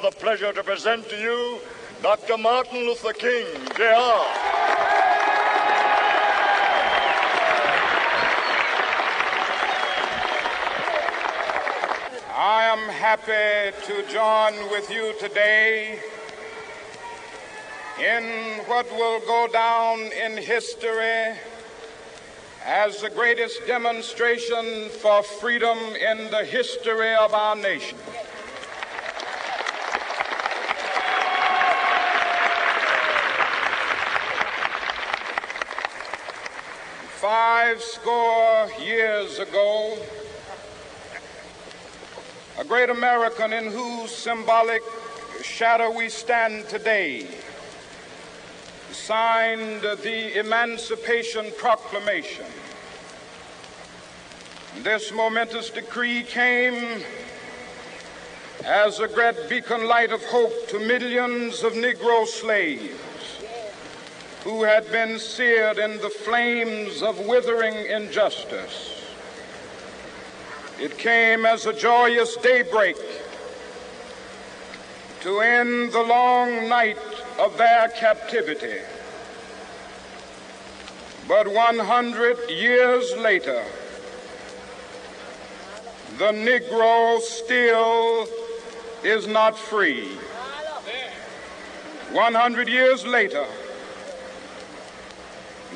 the pleasure to present to you Dr. Martin Luther King, Jr. I am happy to join with you today in what will go down in history as the greatest demonstration for freedom in the history of our nation. Five score years ago, a great American in whose symbolic shadow we stand today signed the Emancipation Proclamation. This momentous decree came as a great beacon light of hope to millions of Negro slaves who had been seared in the flames of withering injustice. It came as a joyous daybreak to end the long night of their captivity. But 100 years later, the Negro still is not free. 100 years later,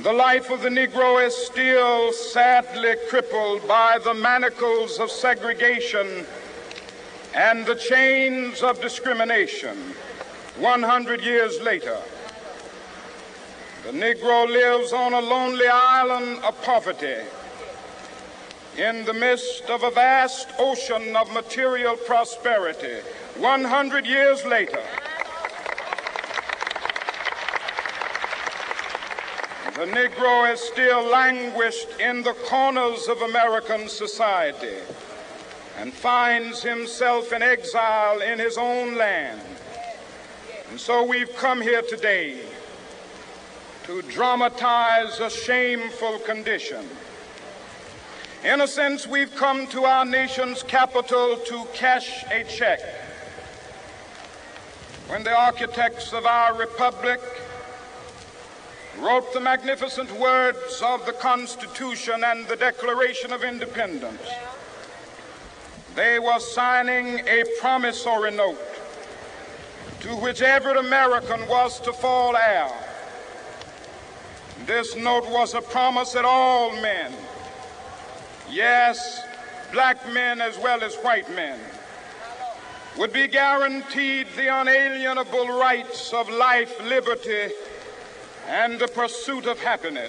the life of the Negro is still sadly crippled by the manacles of segregation and the chains of discrimination. 100 years later, the Negro lives on a lonely island of poverty in the midst of a vast ocean of material prosperity. 100 years later, the Negro is still languished in the corners of American society and finds himself in exile in his own land. And so we've come here today to dramatize a shameful condition. In a sense, we've come to our nation's capital to cash a check. When the architects of our republic wrote the magnificent words of the Constitution and the Declaration of Independence, they were signing a promissory note to which every American was to fall heir. This note was a promise that all men, yes, black men as well as white men, would be guaranteed the unalienable rights of life, liberty, and the pursuit of happiness.